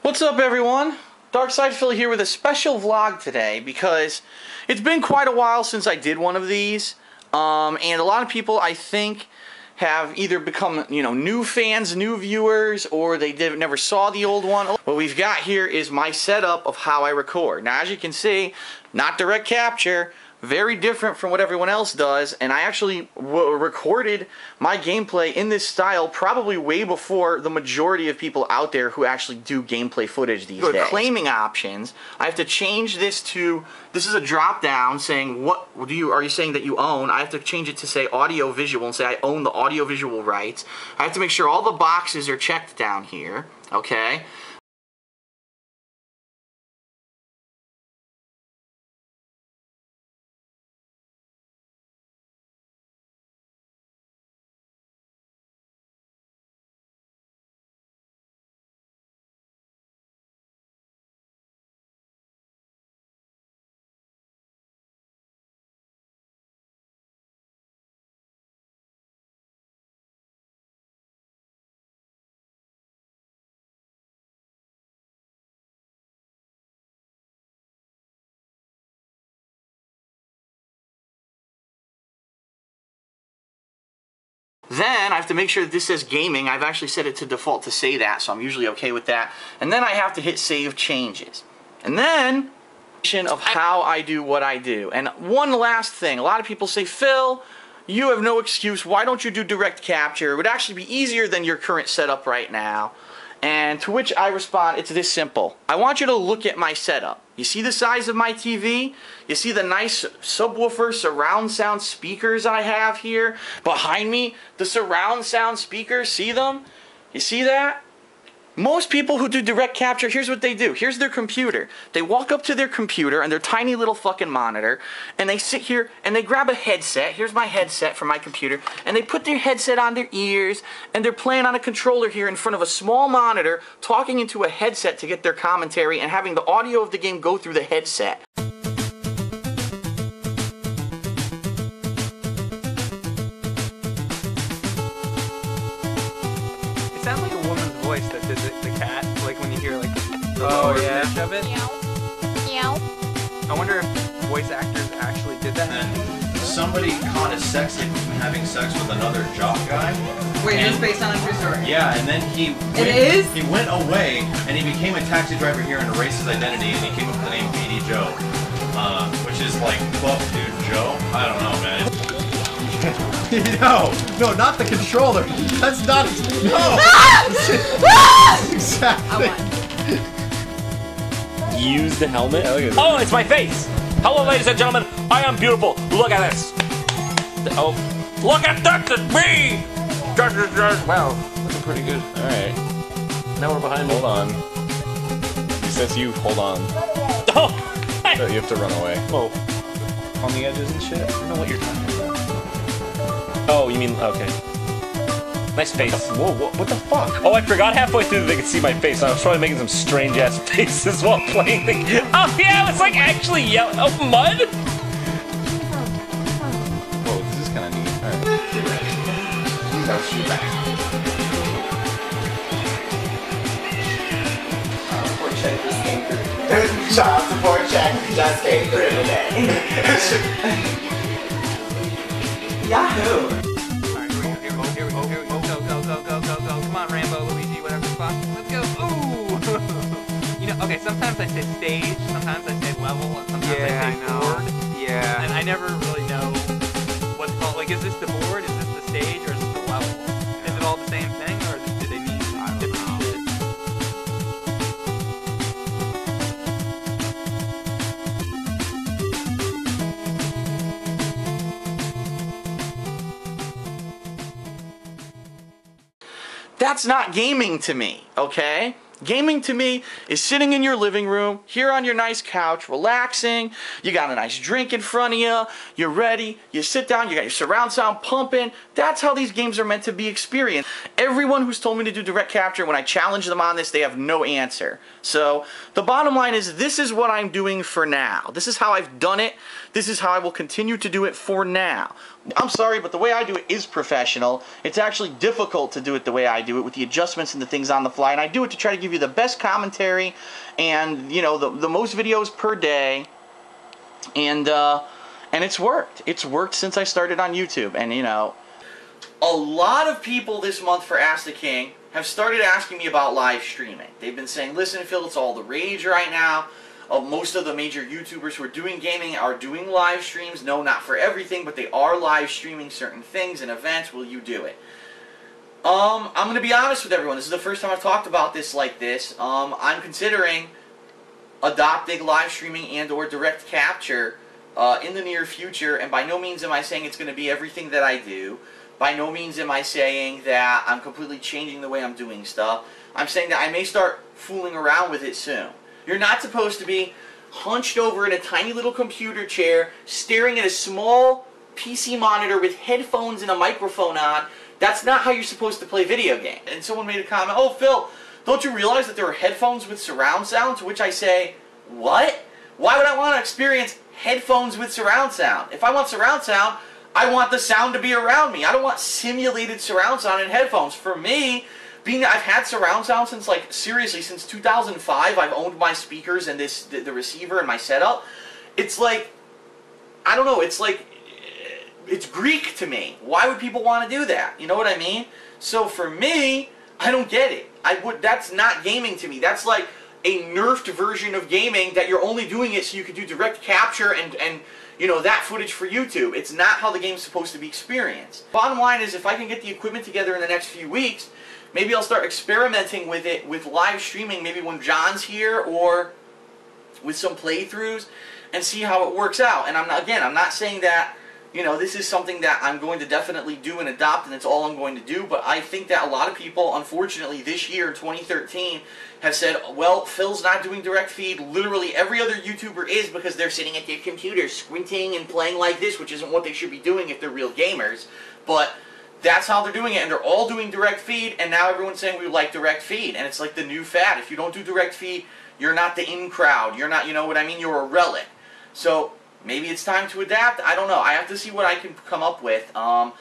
What's up, everyone? Darkside Philly here with a special vlog today because it's been quite a while since I did one of these, and a lot of people, I think, have either become, new fans, new viewers, or they never saw the old one. What we've got here is my setup of how I record. Now, as you can see, not direct capture, very different from what everyone else does, and I actually recorded my gameplay in this style probably way before the majority of people out there who actually do gameplay footage these days. Claiming options, I have to change this to, this is a drop down saying what are you saying that you own. I have to change it to say audio visual and say I own the audio visual rights. I have to make sure all the boxes are checked down here, okay? Then I have to make sure that this says gaming. I've actually set it to default to say that, so I'm usually okay with that. And then I have to hit save changes. And then of how I do what I do. And one last thing, a lot of people say, Phil, you have no excuse. Why don't you do direct capture? It would actually be easier than your current setup right now. And to which I respond, it's this simple. I want you to look at my setup. You see the size of my TV? You see the nice subwoofer surround sound speakers I have here? Behind me, the surround sound speakers, see them? You see that? Most people who do direct capture, here's what they do. Here's their computer. They walk up to their computer and their tiny little fucking monitor, and they sit here and they grab a headset. Here's my headset for my computer, and they put their headset on their ears, and they're playing on a controller here in front of a small monitor, talking into a headset to get their commentary and having the audio of the game go through the headset. It sounds like a woman's voice that did the cat, like when you hear like the lower pitch of it. Meow. Meow. I wonder if voice actors actually did that. And somebody caught a sex tape from having sex with another jock guy. Wait, is this based on a true story? Yeah, and then he went away and he became a taxi driver here and erased his identity and he came up with the name BD Joe, which is like buff dude Joe. I don't know, man. No, not the controller. That's not. No. Exactly. Use the helmet. Oh, it's my face. Hello, ladies and gentlemen. I am beautiful. Look at this. Oh, look at that. It's me. Wow, looking pretty good. All right. Now we're behind. Hold on. Since you hold on. Oh, so you have to run away. Oh, on the edges and shit. I don't know what you're talking about. Oh, you mean, okay. Nice face. Whoa, what the fuck? Oh, I forgot halfway through that they could see my face. I was probably making some strange ass faces while playing the game. Oh yeah, it's like actually yellow. Oh, mud? Whoa, this is kind of neat. Alright. Shoot back. Check just came through. Child support check just came through today. Yahoo! Alright, here we go. Go. Come on, Rambo, Luigi, whatever the fuck. Let's go. Ooh! Okay, sometimes I say stage, sometimes I say level, and sometimes I say board. Yeah. And I never really know what's called. Like, is this the board, is this the stage, or is this the level? Is it all the same thing, or do they mean different shit? That's not gaming to me, okay? Gaming to me is sitting in your living room, here on your nice couch, relaxing, you got a nice drink in front of you, you're ready, you sit down, you got your surround sound pumping. That's how these games are meant to be experienced. Everyone who's told me to do direct capture, when I challenge them on this, they have no answer. So the bottom line is, this is what I'm doing for now. This is how I've done it. This is how I will continue to do it for now. I'm sorry, but the way I do it is professional. It's actually difficult to do it the way I do it, with the adjustments and the things on the fly, and I do it to try to give give you the best commentary and, you know, the most videos per day. And it's worked. It's worked since I started on YouTube. And, you know, a lot of people this month for Ask the King have started asking me about live streaming. They've been saying, listen, Phil, it's all the rage right now. Most of the major YouTubers who are doing gaming are doing live streams. No, not for everything, but they are live streaming certain things and events. Will you do it? I'm going to be honest with everyone. This is the first time I've talked about this like this. I'm considering adopting live streaming and or direct capture in the near future, and by no means am I saying it's going to be everything that I do. By no means am I saying that I'm completely changing the way I'm doing stuff. I'm saying that I may start fooling around with it soon. You're not supposed to be hunched over in a tiny little computer chair, staring at a small PC monitor with headphones and a microphone on. That's not how you're supposed to play video games. And someone made a comment, oh, Phil, don't you realize that there are headphones with surround sound? To which I say, what? Why would I want to experience headphones with surround sound? If I want surround sound, I want the sound to be around me. I don't want simulated surround sound in headphones. For me, being that I've had surround sound since, like, seriously, since 2005, I've owned my speakers and the receiver and my setup. It's like, I don't know, it's like, it's Greek to me. Why would people want to do that? You know what I mean? So for me, I don't get it. That's not gaming to me. That's like a nerfed version of gaming that you're only doing it so you can do direct capture and you know, that footage for YouTube. It's not how the game's supposed to be experienced. Bottom line is, if I can get the equipment together in the next few weeks, maybe I'll start experimenting with it with live streaming, maybe when John's here, or with some playthroughs, and see how it works out. And I'm not saying that, you know, this is something that I'm going to definitely do and adopt and it's all I'm going to do, but I think that a lot of people, unfortunately, this year, 2013, have said, well, Phil's not doing direct feed. Literally every other YouTuber is, because they're sitting at their computer squinting and playing like this, which isn't what they should be doing if they're real gamers. But that's how they're doing it, and they're all doing direct feed, and now everyone's saying we like direct feed, and it's like the new fad. If you don't do direct feed, you're not the in crowd. You're not, you know what I mean? You're a relic. So maybe it's time to adapt. I don't know. I have to see what I can come up with. Oh,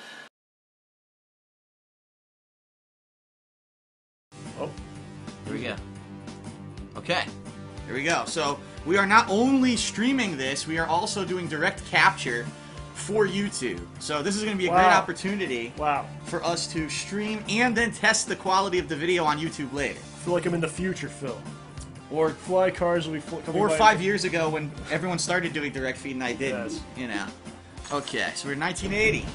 here we go. Okay, here we go. So we are not only streaming this, we are also doing direct capture for YouTube. So this is going to be a great opportunity for us to stream and then test the quality of the video on YouTube later. I feel like I'm in the future, Phil. Or fly cars will be coming or by 5 years ago when everyone started doing direct feed and I didn't. Yes. You know. Okay, so we're in 1980.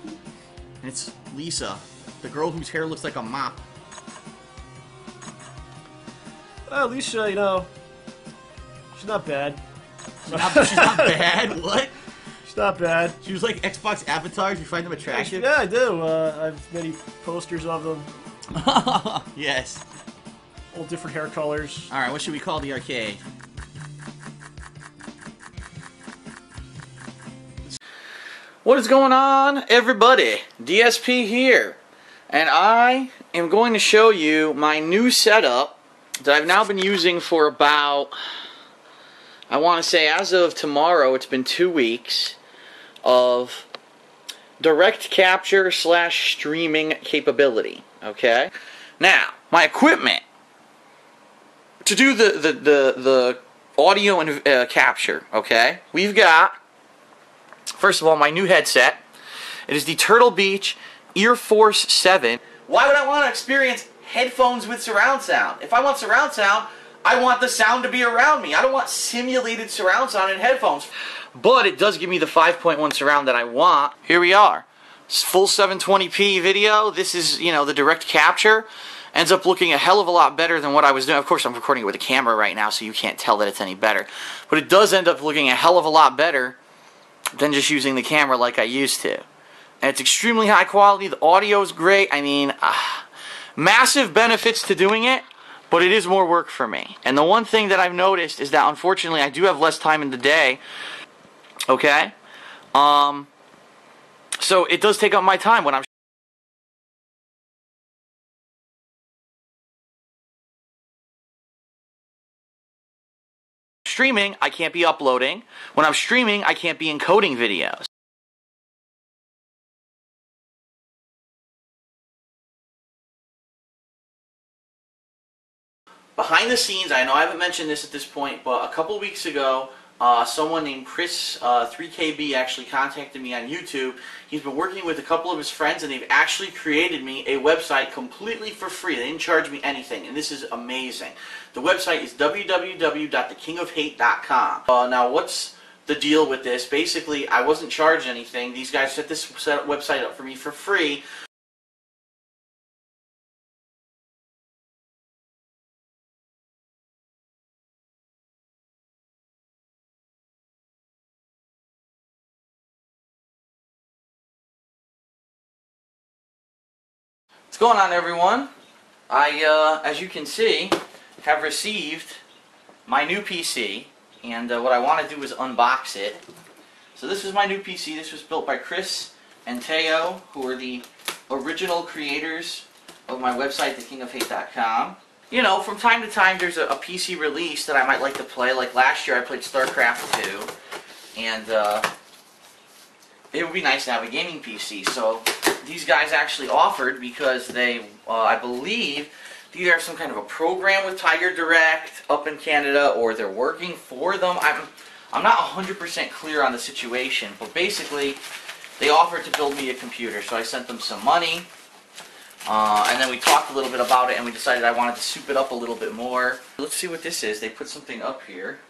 And it's Lisa, the girl whose hair looks like a mop. Well, Lisa, you know, she's not bad. She's not bad? What? She's not bad. She was like Xbox avatars. You find them attractive? Yeah, I do. I have many posters of them. Yes. All different hair colors. Alright, what should we call the arcade? What is going on, everybody? DSP here. And I am going to show you my new setup that I've now been using for about, I want to say as of tomorrow, it's been 2 weeks of direct capture / streaming capability. Okay? Now, my equipment to do the audio and capture, okay? We've got, first of all, my new headset. It is the Turtle Beach Earforce 7. Why would I want to experience headphones with surround sound? If I want surround sound, I want the sound to be around me. I don't want simulated surround sound in headphones. But it does give me the 5.1 surround that I want. Here we are. Full 720p video. This is, you know, the direct capture. Ends up looking a hell of a lot better than what I was doing. Of course, I'm recording it with a camera right now, so you can't tell that it's any better. But it does end up looking a hell of a lot better than just using the camera like I used to. And it's extremely high quality. The audio is great. I mean, massive benefits to doing it, but it is more work for me. And the one thing that I've noticed is that, unfortunately, I do have less time in the day. Okay? So it does take up my time when I'm streaming. I can't be uploading. When I'm streaming, I can't be encoding videos. behind the scenes, I know I haven't mentioned this at this point, but a couple weeks ago, someone named Chris 3KB actually contacted me on YouTube. He's been working with a couple of his friends, and they've actually created me a website completely for free. They didn't charge me anything, and this is amazing. The website is www.thekingofhate.com. Now, what's the deal with this? Basically, I wasn't charged anything. These guys set this website up for me for free. What's going on, everyone? I, as you can see, have received my new PC, and what I want to do is unbox it. So this is my new PC. This was built by Chris and Teo, who are the original creators of my website, thekingofhate.com. You know, from time to time there's a PC release that I might like to play. Like last year I played StarCraft 2, and it would be nice to have a gaming PC. So these guys actually offered, because they, I believe, they either have some kind of a program with Tiger Direct up in Canada, or they're working for them. I'm not 100% clear on the situation, but basically they offered to build me a computer, so I sent them some money, and then we talked a little bit about it, and we decided I wanted to soup it up a little bit more. Let's see what this is. They put something up here.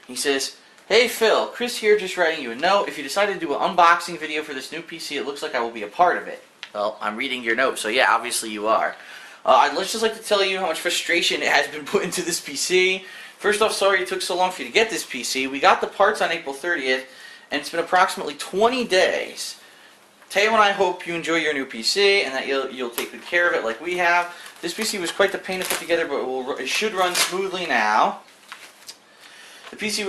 He says, "Hey Phil, Chris here, just writing you a note. If you decide to do an unboxing video for this new PC, it looks like I will be a part of it." Well, I'm reading your note, so yeah, obviously you are. I'd just like to tell you how much frustration it has been put into this PC. First off, sorry it took so long for you to get this PC. We got the parts on April 30th, and it's been approximately 20 days. Teo and I hope you enjoy your new PC, and that you'll take good care of it like we have. This PC was quite the pain to put together, but it should run smoothly now. The PC,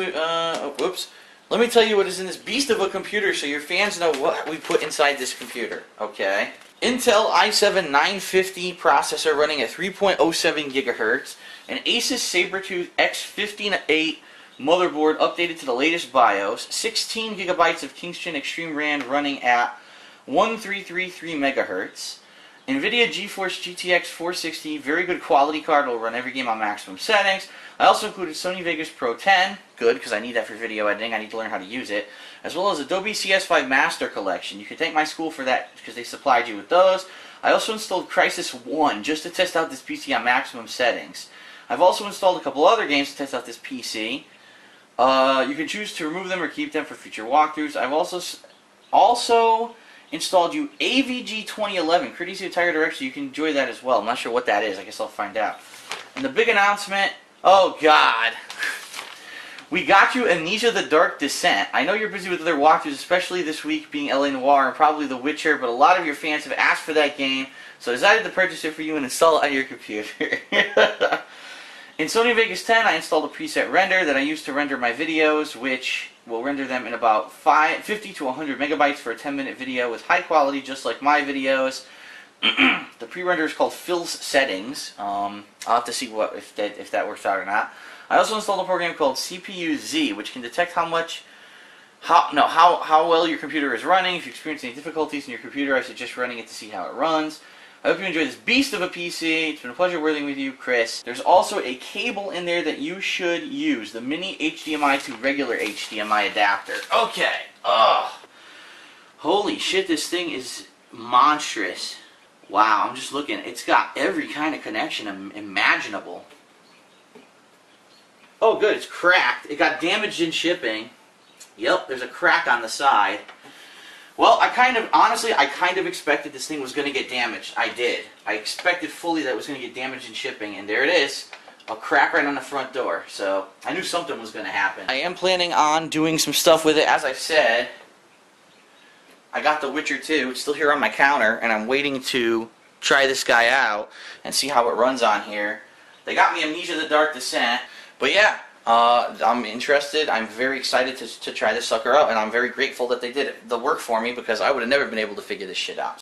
whoops. Let me tell you what is in this beast of a computer so your fans know what we put inside this computer, okay? Intel i7-950 processor running at 3.07 gigahertz, an Asus Sabertooth X158 motherboard updated to the latest BIOS, 16 gigabytes of Kingston Extreme RAM running at 1333 megahertz, NVIDIA GeForce GTX 460, very good quality card, will run every game on maximum settings. I also included Sony Vegas Pro 10, good, because I need that for video editing, I need to learn how to use it, as well as Adobe CS5 Master Collection. You can thank my school for that, because they supplied you with those. I also installed Crysis 1, just to test out this PC on maximum settings. I've also installed a couple other games to test out this PC. You can choose to remove them or keep them for future walkthroughs. I've also installed you AVG 2011, courtesy of Tiger Direct, so you can enjoy that as well. I'm not sure what that is. I guess I'll find out. And the big announcement, oh God, we got you Amnesia: The Dark Descent. I know you're busy with other walkthroughs, especially this week being LA Noire and probably The Witcher, but a lot of your fans have asked for that game, so I decided to purchase it for you and install it on your computer. In Sony Vegas 10, I installed a preset render that I use to render my videos, which will render them in about 50 to 100 megabytes for a 10-minute video with high quality, just like my videos. The pre-render is called Phil's Settings. I'll have to see if that works out or not. I also installed a program called CPU-Z, which can detect how well your computer is running. If you experience any difficulties in your computer, I suggest running it to see how it runs. I hope you enjoy this beast of a PC. It's been a pleasure working with you, Chris. There's also a cable in there that you should use, the mini HDMI to regular HDMI adapter. Okay. Ugh. Holy shit, this thing is monstrous. Wow, I'm just looking. It's got every kind of connection imaginable. Oh good, it's cracked. It got damaged in shipping. Yep, there's a crack on the side. Well, honestly, I kind of expected this thing was going to get damaged. I did. I expected fully that it was going to get damaged in shipping, and there it is. A crack right on the front door. So, I knew something was going to happen. I am planning on doing some stuff with it. As I said, I got The Witcher 2. It's still here on my counter, and I'm waiting to try this guy out and see how it runs on here. They got me Amnesia: The Dark Descent. But yeah, I'm interested. I'm very excited to try this sucker out, and I'm very grateful that they did the work for me, because I would have never been able to figure this shit out.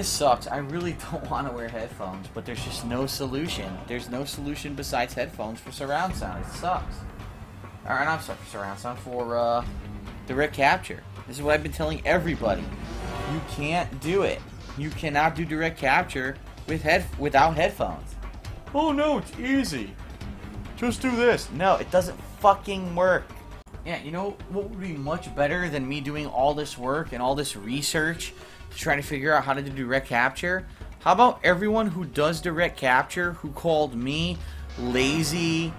this sucks. I really don't want to wear headphones, but there's just no solution. There's no solution besides headphones for surround sound. It sucks. Alright, I'm sorry for surround sound, for direct capture. This is what I've been telling everybody. You can't do it. You cannot do direct capture without headphones. Oh no, it's easy. Just do this. No, it doesn't fucking work. Yeah, you know what would be much better than me doing all this work and all this research to try to figure out how to do direct capture? How about everyone who does direct capture who called me lazy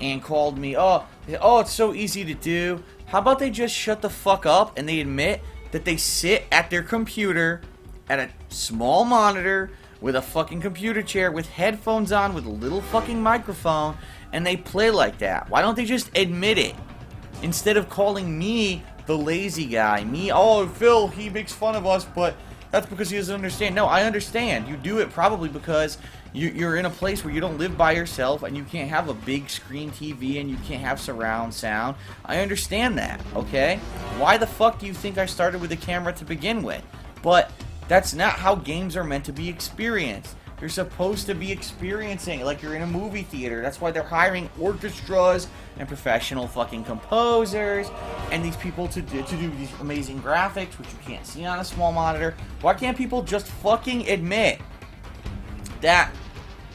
and called me, oh, it's so easy to do. How about they just shut the fuck up and they admit that they sit at their computer at a small monitor with a fucking computer chair with headphones on with a little fucking microphone and they play like that? Why don't they just admit it? Instead of calling me the lazy guy. Me, oh, Phil, he makes fun of us, but that's because he doesn't understand. No, I understand. You do it probably because you're in a place where you don't live by yourself and you can't have a big screen TV and you can't have surround sound. I understand that, okay? Why the fuck do you think I started with a camera to begin with? But that's not how games are meant to be experienced. You're supposed to be experiencing it like you're in a movie theater. That's why they're hiring orchestras and professional fucking composers and these people to do these amazing graphics, which you can't see on a small monitor. Why can't people just fucking admit that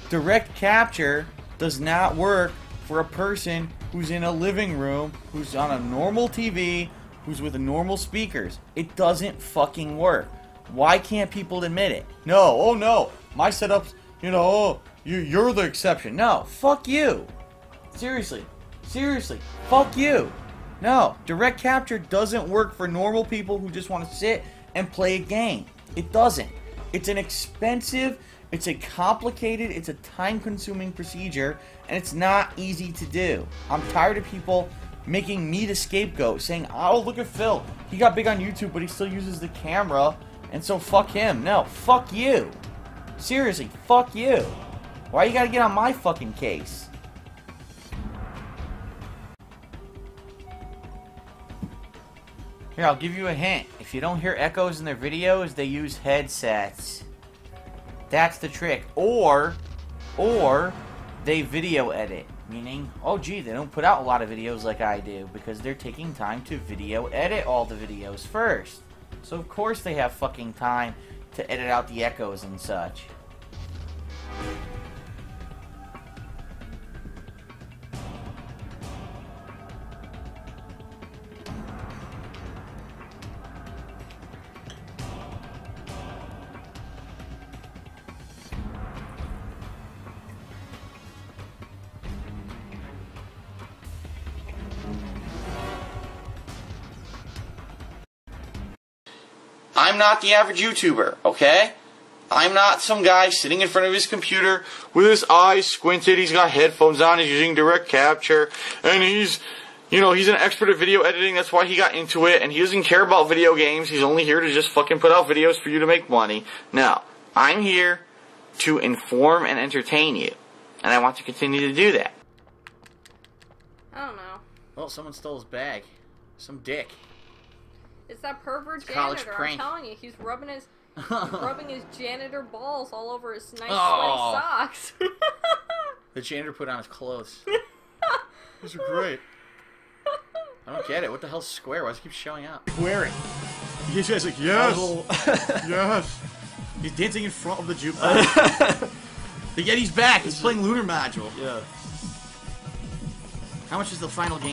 direct capture does not work for a person who's in a living room, who's on a normal TV, who's with normal speakers? It doesn't fucking work. Why can't people admit it? No, oh no, my setup's, you know, oh, you're the exception. No, fuck you. Seriously, fuck you. No, direct capture doesn't work for normal people who just want to sit and play a game. It doesn't. It's an expensive, it's a complicated, it's a time-consuming procedure, and it's not easy to do. I'm tired of people making me the scapegoat, saying, oh, look at Phil. He got big on YouTube, but he still uses the camera. And so fuck him. No, fuck you. Seriously, fuck you. Why you gotta get on my fucking case? Here, I'll give you a hint. If you don't hear echoes in their videos, they use headsets. That's the trick. Or they video edit. Meaning, oh gee, they don't put out a lot of videos like I do because they're taking time to video edit all the videos first. So of course they have fucking time to edit out the echoes and such. I'm not the average YouTuber, okay? I'm not some guy sitting in front of his computer with his eyes squinted, he's got headphones on, he's using direct capture, and he's, you know, he's an expert at video editing, that's why he got into it, and he doesn't care about video games, he's only here to just fucking put out videos for you to make money. No, I'm here to inform and entertain you, and I want to continue to do that. I don't know. Well, someone stole his bag. Some dick. It's that pervert College janitor. prank. I'm telling you, he's rubbing his janitor balls all over his nice Oh. sweaty socks. The janitor put on his clothes. These are great. I don't get it. What the hell's square? Why does it keep showing up? Wearing. He's just like, yes, Oh. yes. He's dancing in front of the jukebox. The Yeti's back. He's playing Lunar Module. Yeah. How much is the final game?